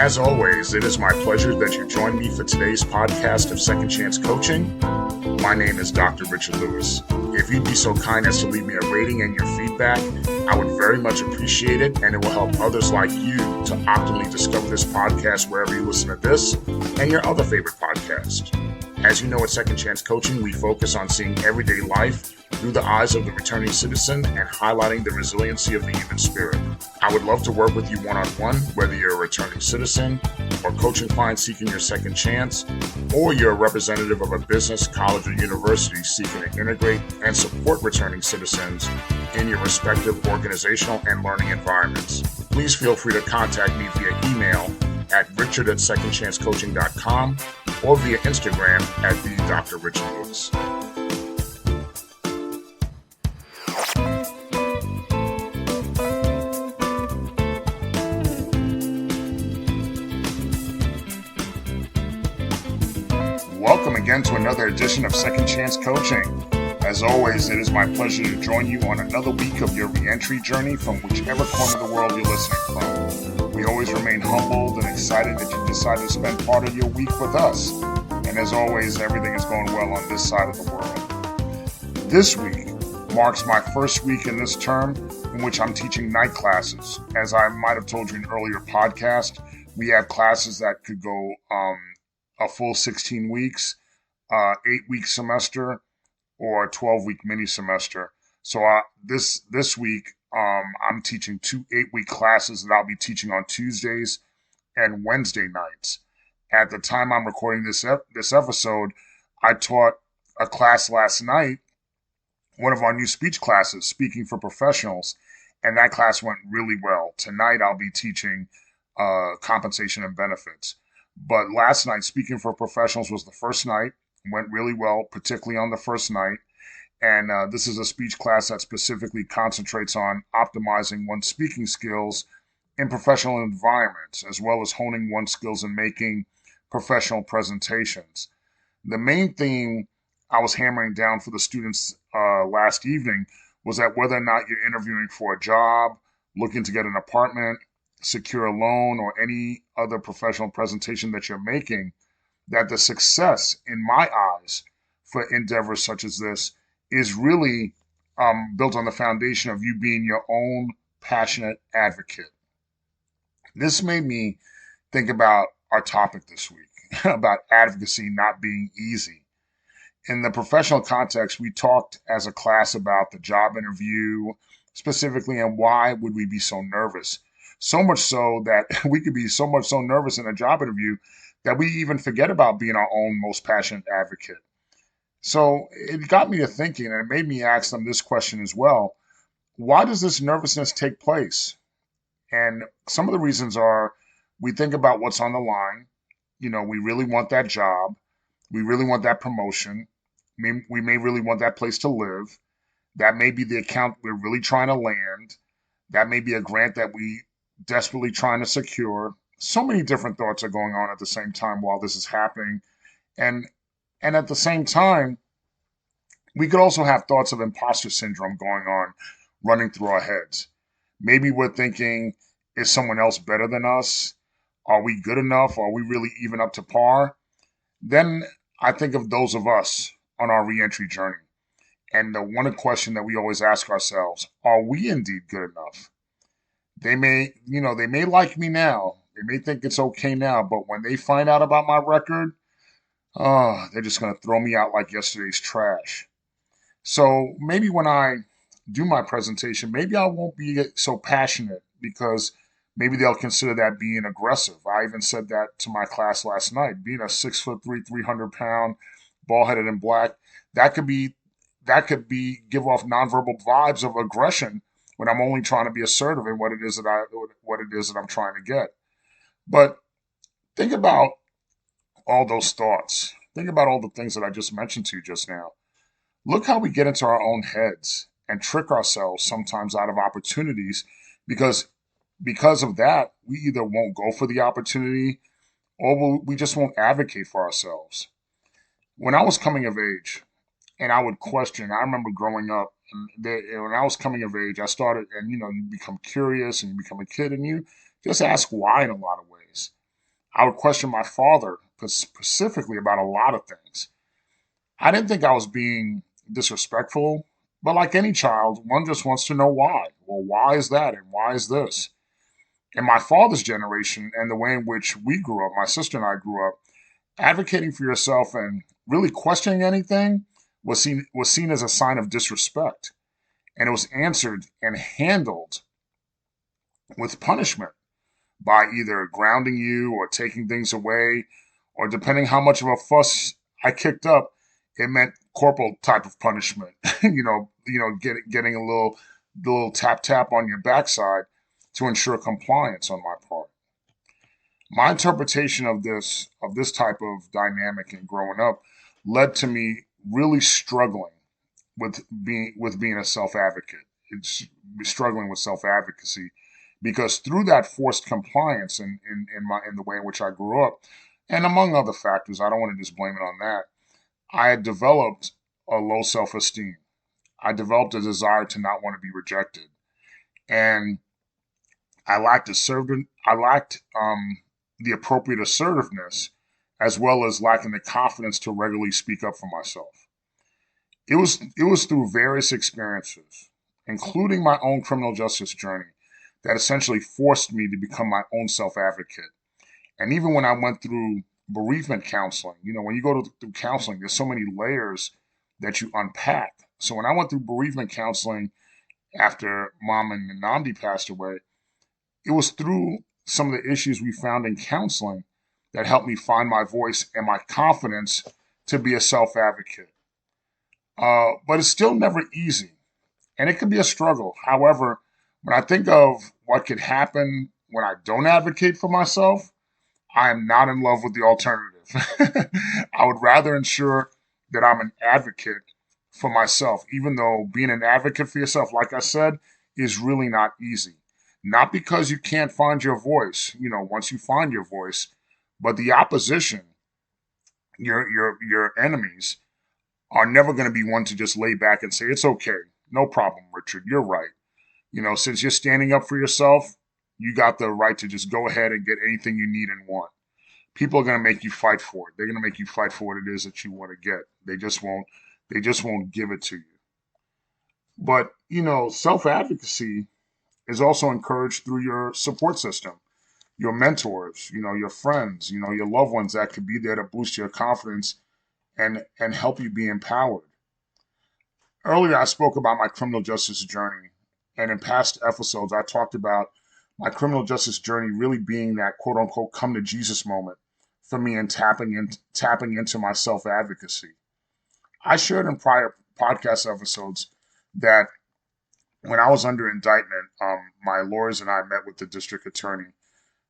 As always, it is my pleasure that you join me for today's podcast of Second Chance Coaching. My name is Dr. Richard Lewis. If you'd be so kind as to leave me a rating and your feedback, I would very much appreciate it, and it will help others like you to optimally discover this podcast wherever you listen to this and your other favorite podcast. As you know, at Second Chance Coaching, we focus on seeing everyday life through the eyes of the returning citizen and highlighting the resiliency of the human spirit. I would love to work with you one-on-one, whether you're a returning citizen or coaching client seeking your second chance, or you're a representative of a business, college, or university seeking to integrate and support returning citizens in your respective organizational and learning environments. Please feel free to contact me via email at richard@secondchancecoaching.com or via Instagram at @the_Dr.RichardLewis. Welcome again to another edition of Second Chance Coaching. As always, it is my pleasure to join you on another week of your reentry journey from whichever corner of the world you're listening from. We always remain humbled and excited that you decided to spend part of your week with us. And as always, everything is going well on this side of the world. This week marks my first week in this term in which I'm teaching night classes. As I might have told you in an earlier podcast, we have classes that could go a full 16 weeks, 8-week semester, or a 12-week mini semester. So this week, I'm teaching 2 8-week classes that I'll be teaching on Tuesdays and Wednesday nights. At the time I'm recording this episode, I taught a class last night, one of our new speech classes, Speaking for Professionals, and that class went really well. Tonight I'll be teaching compensation and benefits. But last night, Speaking for Professionals was the first night. It went really well, particularly on the first night. And this is a speech class that specifically concentrates on optimizing one's speaking skills in professional environments, as well as honing one's skills in making professional presentations. The main thing I was hammering down for the students last evening was that whether or not you're interviewing for a job, looking to get an apartment, secure a loan, or any other professional presentation that you're making, that the success, in my eyes, for endeavors such as this is really built on the foundation of you being your own passionate advocate. This made me think about our topic this week, about advocacy not being easy. In the professional context, we talked as a class about the job interview specifically, and why would we be so nervous? So much so that we could be so nervous in a job interview that we even forget about being our own most passionate advocate. So it got me to thinking, and it made me ask them this question as well. Why does this nervousness take place? And some of the reasons are, we think about what's on the line. You know, we really want that job. We really want that promotion. We may really want that place to live. That may be the account we're really trying to land. That may be a grant that we desperately trying to secure. So many different thoughts are going on at the same time while this is happening. And at the same time, we could also have thoughts of imposter syndrome going on, running through our heads. Maybe we're thinking, is someone else better than us? Are we good enough? Are we really even up to par? Then I think of those of us on our reentry journey. And the one question that we always ask ourselves, are we indeed good enough? They may like me now. They may think it's okay now, but when they find out about my record, they're just going to throw me out like yesterday's trash. So maybe when I do my presentation, maybe I won't be so passionate, because maybe they'll consider that being aggressive. I even said that to my class last night. Being a 6'3", 300-pound, bald-headed and black, that could give off nonverbal vibes of aggression when I'm only trying to be assertive in what it is that I'm trying to get. But think about all those thoughts. Think about all the things that I just mentioned to you just now. Look how we get into our own heads and trick ourselves sometimes out of opportunities, because of that, we either won't go for the opportunity, or we just won't advocate for ourselves. When I was coming of age, and I would question, I remember growing up, and when I was coming of age, I started, and you become curious and you become a kid and you just ask why in a lot of ways. I would question my father specifically about a lot of things. I didn't think I was being disrespectful, but like any child, one just wants to know why. Well, why is that? And why is this? In my father's generation and the way in which we grew up, my sister and I grew up, advocating for yourself and really questioning anything was seen as a sign of disrespect. And it was answered and handled with punishment by either grounding you or taking things away, or depending how much of a fuss I kicked up, it meant corporal type of punishment. Getting a little tap tap on your backside to ensure compliance on my part. My interpretation of this type of dynamic in growing up led to me really struggling with being a self advocate. It's struggling with self advocacy because through that forced compliance in the way in which I grew up, and among other factors, I don't want to just blame it on that. I had developed a low self esteem. I developed a desire to not want to be rejected, and I lacked the appropriate assertiveness, as well as lacking the confidence to regularly speak up for myself. It was through various experiences, including my own criminal justice journey, that essentially forced me to become my own self advocate. And even when I went through bereavement counseling, when you go through counseling, there's so many layers that you unpack. So when I went through bereavement counseling after mom and Nandi passed away, it was through some of the issues we found in counseling that helped me find my voice and my confidence to be a self advocate. But it's still never easy, and it can be a struggle. However, when I think of what could happen when I don't advocate for myself, I am not in love with the alternative. I would rather ensure that I'm an advocate for myself, even though being an advocate for yourself, like I said, is really not easy. Not because you can't find your voice, once you find your voice, but the opposition, your enemies, are never going to be one to just lay back and say, it's okay, no problem, Richard, you're right. Since you're standing up for yourself, you got the right to just go ahead and get anything you need and want. People are going to make you fight for it. They're going to make you fight for what it is that you want to get. They just won't give it to you. But, self-advocacy is also encouraged through your support system, your mentors, your friends, your loved ones that could be there to boost your confidence and help you be empowered. Earlier, I spoke about my criminal justice journey, and in past episodes, I talked about my criminal justice journey really being that quote unquote come to Jesus moment for me and tapping into my self advocacy. I shared in prior podcast episodes that when I was under indictment, my lawyers and I met with the district attorney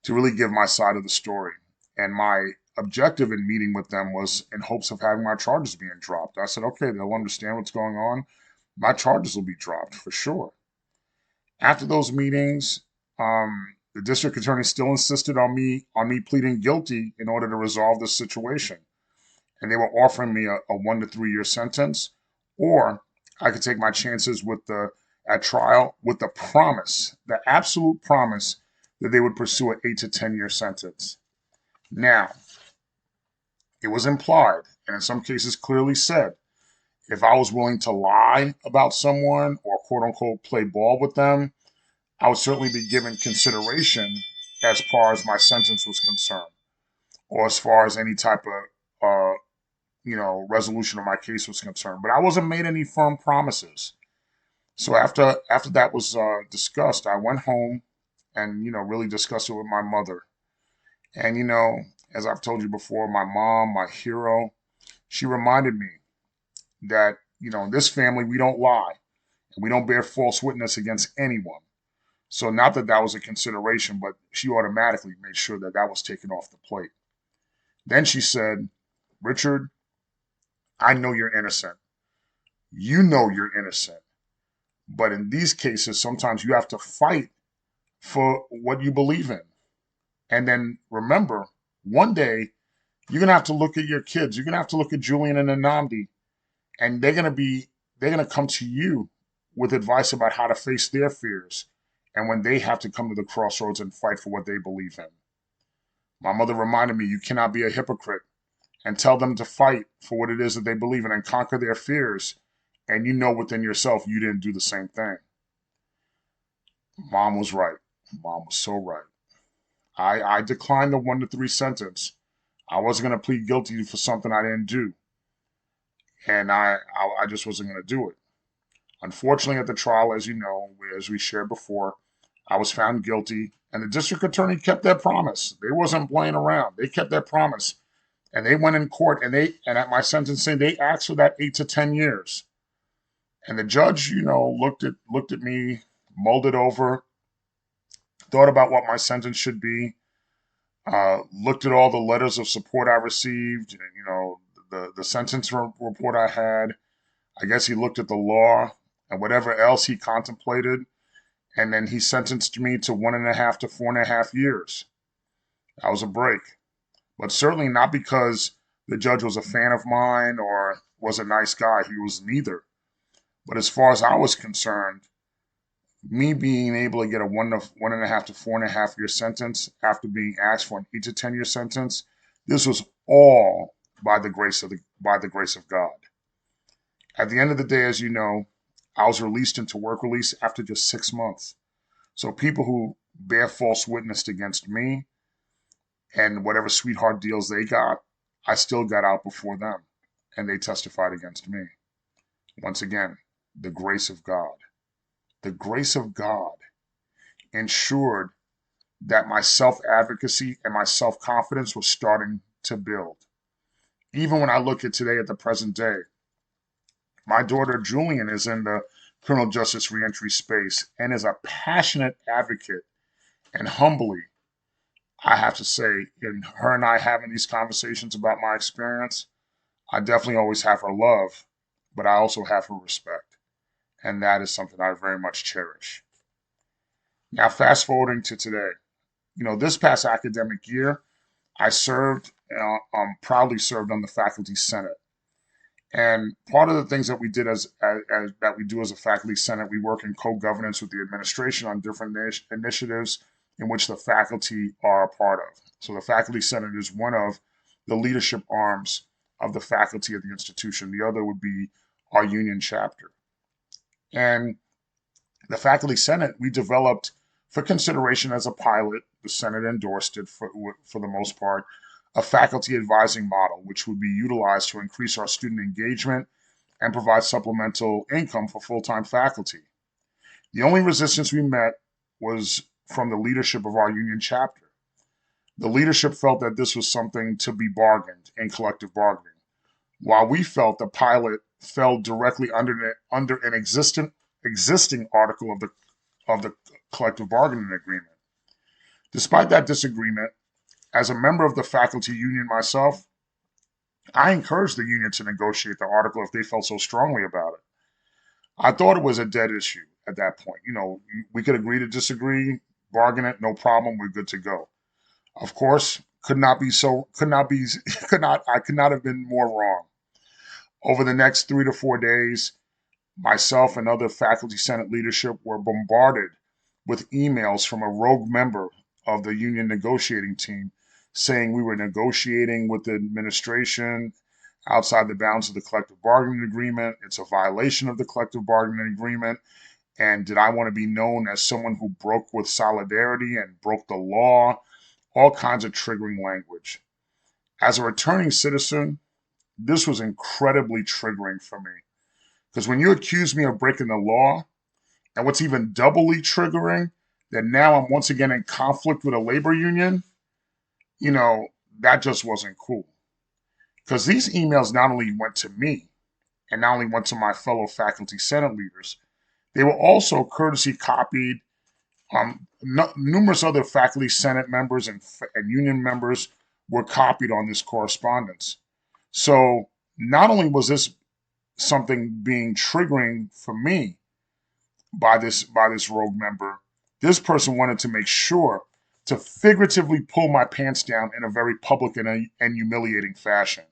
to really give my side of the story. And my objective in meeting with them was in hopes of having my charges being dropped. I said, okay, they'll understand what's going on. My charges will be dropped for sure. After those meetings, the district attorney still insisted on me pleading guilty in order to resolve this situation. And they were offering me a 1 to 3 year sentence, or I could take my chances at trial with the promise, the absolute promise, that they would pursue an 8 to 10 year sentence. Now, it was implied, and in some cases clearly said, if I was willing to lie about someone or quote unquote play ball with them, I would certainly be given consideration as far as my sentence was concerned, or as far as any type of resolution of my case was concerned. But I wasn't made any firm promises. So after that was discussed, I went home and really discussed it with my mother. And as I've told you before, my mom, my hero, she reminded me that in this family we don't lie and we don't bear false witness against anyone. So not that that was a consideration, but she automatically made sure that that was taken off the plate. Then she said, Richard, I know you're innocent. You know you're innocent. But in these cases, sometimes you have to fight for what you believe in. And then remember, one day you're going to have to look at your kids. You're going to have to look at Julian and Anandi, and they're going to come to you with advice about how to face their fears and when they have to come to the crossroads and fight for what they believe in. My mother reminded me, you cannot be a hypocrite and tell them to fight for what it is that they believe in and conquer their fears. And you know within yourself you didn't do the same thing. Mom was right. Mom was so right. I declined the 1 to 3 sentence. I wasn't going to plead guilty for something I didn't do. And I just wasn't going to do it. Unfortunately, at the trial, as you know, as we shared before, I was found guilty, and the district attorney kept their promise. They wasn't playing around. They kept their promise, and they went in court, and at my sentencing, they asked for that 8 to 10 years. And the judge, looked at me, mulled it over, thought about what my sentence should be, looked at all the letters of support I received, the sentence report I had. I guess he looked at the law and whatever else he contemplated, and then he sentenced me to 1.5 to 4.5 years. That was a break, but certainly not because the judge was a fan of mine or was a nice guy. He was neither. But as far as I was concerned, me being able to get a 1.5 to 4.5 year sentence after being asked for an 8 to 10 year sentence, this was all by the grace of God. At the end of the day, as you know, I was released into work release after just 6 months. So people who bear false witness against me and whatever sweetheart deals they got, I still got out before them, and they testified against me. Once again, the grace of God. The grace of God ensured that my self-advocacy and my self-confidence was starting to build. Even when I look at today, at the present day, my daughter Julian is in the criminal justice reentry space and is a passionate advocate. And humbly, I have to say, in her and I having these conversations about my experience, I definitely always have her love, but I also have her respect. And that is something I very much cherish. Now, fast forwarding to today, this past academic year, I proudly served on the faculty senate. And part of the things that we did as that we do as a faculty senate, we work in co-governance with the administration on different initiatives in which the faculty are a part of. So the faculty senate is one of the leadership arms of the faculty at the institution. The other would be our union chapter. And the faculty senate, we developed for consideration as a pilot, the Senate endorsed it for the most part, a faculty advising model, which would be utilized to increase our student engagement and provide supplemental income for full-time faculty. The only resistance we met was from the leadership of our union chapter. The leadership felt that this was something to be bargained in collective bargaining, while we felt the pilot fell directly under an existing article of the collective bargaining agreement. Despite that disagreement, as a member of the faculty union myself, I encouraged the union to negotiate the article if they felt so strongly about it. I thought it was a dead issue at that point. We could agree to disagree, bargain it, no problem, we're good to go. Of course, I could not have been more wrong. Over the next 3 to 4 days, myself and other faculty senate leadership were bombarded with emails from a rogue member of the union negotiating team saying we were negotiating with the administration outside the bounds of the collective bargaining agreement. It's a violation of the collective bargaining agreement. And did I want to be known as someone who broke with solidarity and broke the law? All kinds of triggering language. As a returning citizen, this was incredibly triggering for me. Because when you accuse me of breaking the law, and what's even doubly triggering, that now I'm once again in conflict with a labor union, that just wasn't cool. Because these emails not only went to me and not only went to my fellow faculty senate leaders, they were also courtesy copied. Numerous other faculty senate members and union members were copied on this correspondence. So not only was this something being triggering for me by this rogue member, this person wanted to make sure to figuratively pull my pants down in a very public and humiliating fashion.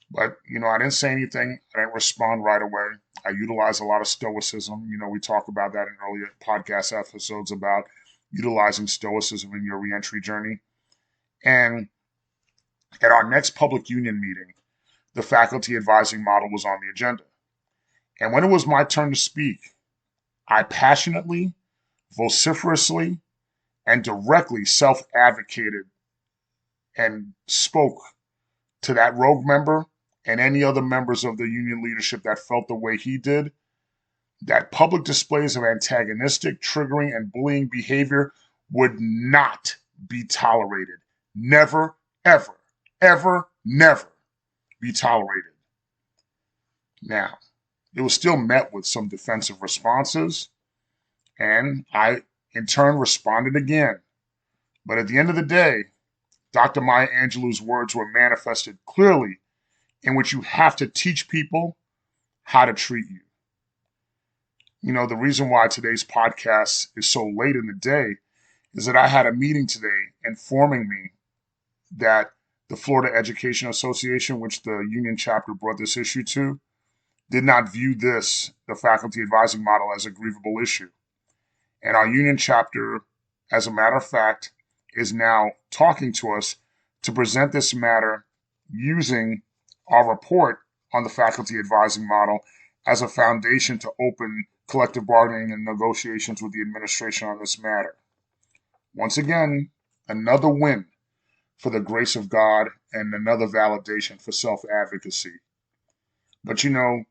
But, I didn't say anything. I didn't respond right away. I utilized a lot of stoicism. We talk about that in earlier podcast episodes about utilizing stoicism in your reentry journey. And at our next public union meeting, the faculty advising model was on the agenda. And when it was my turn to speak, I passionately, vociferously, and directly self-advocated and spoke to that rogue member and any other members of the union leadership that felt the way he did, that public displays of antagonistic, triggering, and bullying behavior would not be tolerated. Never, ever, ever, never be tolerated. Now, it was still met with some defensive responses, and I, in turn, responded again. But at the end of the day, Dr. Maya Angelou's words were manifested clearly, in which you have to teach people how to treat you. You know, the reason why today's podcast is so late in the day is that I had a meeting today informing me that the Florida Education Association, which the union chapter brought this issue to, did not view this, the faculty advising model, as a grievable issue. And our union chapter, as a matter of fact, is now talking to us to present this matter using our report on the faculty advising model as a foundation to open collective bargaining and negotiations with the administration on this matter. Once again, another win for the grace of God and another validation for self-advocacy. But you know,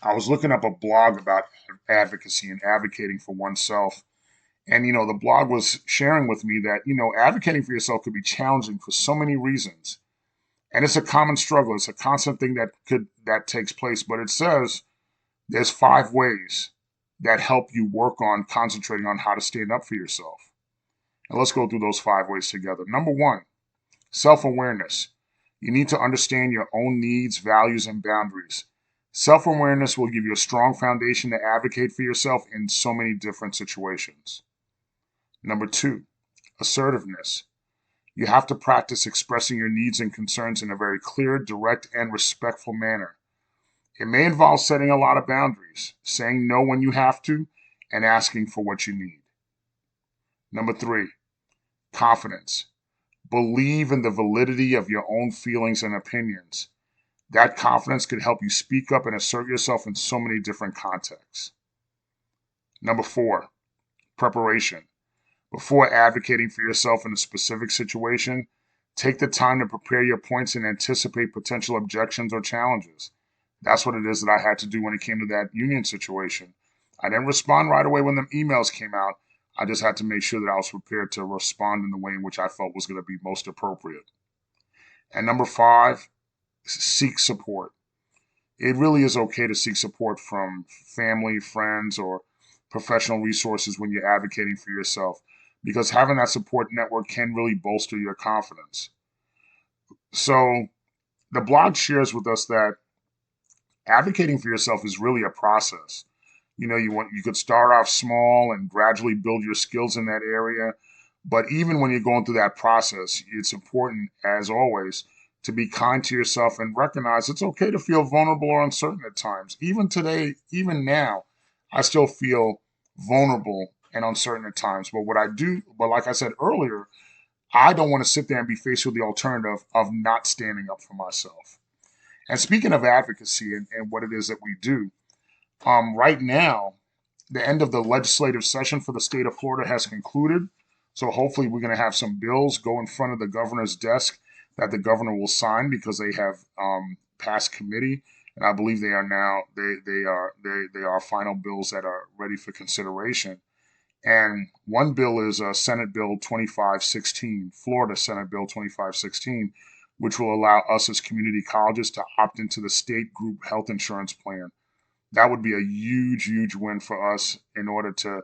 I was looking up a blog about advocacy and advocating for oneself. And, you know, the blog was sharing with me that, you know, advocating for yourself could be challenging for so many reasons. And it's a common struggle. It's a constant thing that takes place. But it says there's 5 ways that help you work on concentrating on how to stand up for yourself. And let's go through those 5 ways together. Number 1, self-awareness. You need to understand your own needs, values, and boundaries. Self-awareness will give you a strong foundation to advocate for yourself in so many different situations. Number 2, assertiveness. You have to practice expressing your needs and concerns in a very clear, direct, and respectful manner. It may involve setting a lot of boundaries, saying no when you have to, and asking for what you need. Number 3, confidence. Believe in the validity of your own feelings and opinions. That confidence could help you speak up and assert yourself in so many different contexts. Number 4, preparation. Before advocating for yourself in a specific situation, take the time to prepare your points and anticipate potential objections or challenges. That's what it is that I had to do when it came to that union situation. I didn't respond right away when the emails came out. I just had to make sure that I was prepared to respond in the way in which I felt was going to be most appropriate. And number 5, seek support. It really is okay to seek support from family, friends, or professional resources when you're advocating for yourself, because having that support network can really bolster your confidence. So the blog shares with us that advocating for yourself is really a process. You know, you could start off small and gradually build your skills in that area. But even when you're going through that process, it's important, as always, to be kind to yourself and recognize it's okay to feel vulnerable or uncertain at times. Even today, even now, I still feel vulnerable and uncertain at times. But like I said earlier, I don't want to sit there and be faced with the alternative of not standing up for myself. And speaking of advocacy and what it is that we do, right now, the end of the legislative session for the state of Florida has concluded. So hopefully we're going to have some bills go in front of the governor's desk that the governor will sign because they have passed committee. And I believe they are now, they are final bills that are ready for consideration. And one bill is Senate Bill 2516, Florida Senate Bill 2516, which will allow us as community colleges to opt into the state group health insurance plan. That would be a huge, huge win for us in order to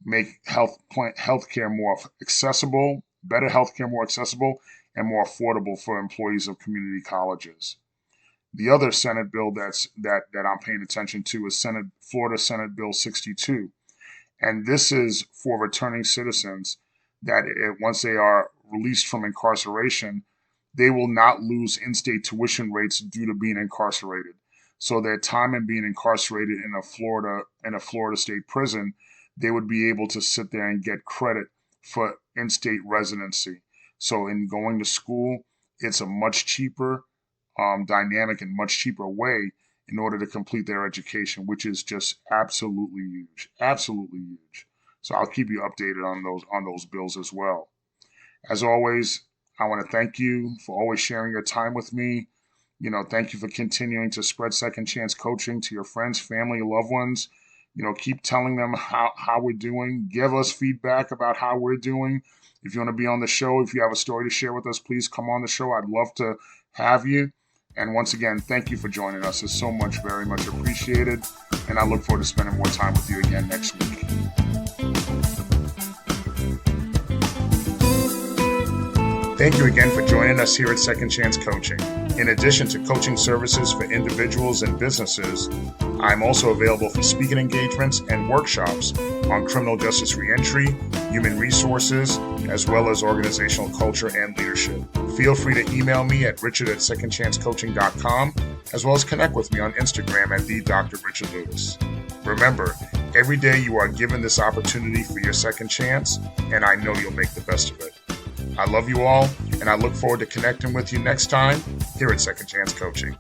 make healthcare more accessible, better healthcare more accessible, and more affordable for employees of community colleges. The other Senate bill that I'm paying attention to is Florida Senate Bill 62. And this is for returning citizens that once they are released from incarceration, they will not lose in-state tuition rates due to being incarcerated. So their time in being incarcerated in a Florida state prison, they would be able to sit there and get credit for in-state residency. So in going to school, it's a much cheaper dynamic and much cheaper way in order to complete their education, which is just absolutely huge, absolutely huge. So I'll keep you updated on those bills as well. As always, I want to thank you for always sharing your time with me. Thank you for continuing to spread second chance coaching to your friends, family, loved ones. Keep telling them how we're doing. Give us feedback about how we're doing. If you want to be on the show, if you have a story to share with us, please come on the show. I'd love to have you. And once again, thank you for joining us. It's so much, very much appreciated. And I look forward to spending more time with you again next week. Thank you again for joining us here at Second Chance Coaching. In addition to coaching services for individuals and businesses, I'm also available for speaking engagements and workshops on criminal justice reentry, human resources, as well as organizational culture and leadership. Feel free to email me at richard@secondchancecoaching.com, as well as connect with me on Instagram at @DrRichardLewis. Remember, every day you are given this opportunity for your second chance, and I know you'll make the best of it. I love you all, and I look forward to connecting with you next time here at Second Chance Coaching.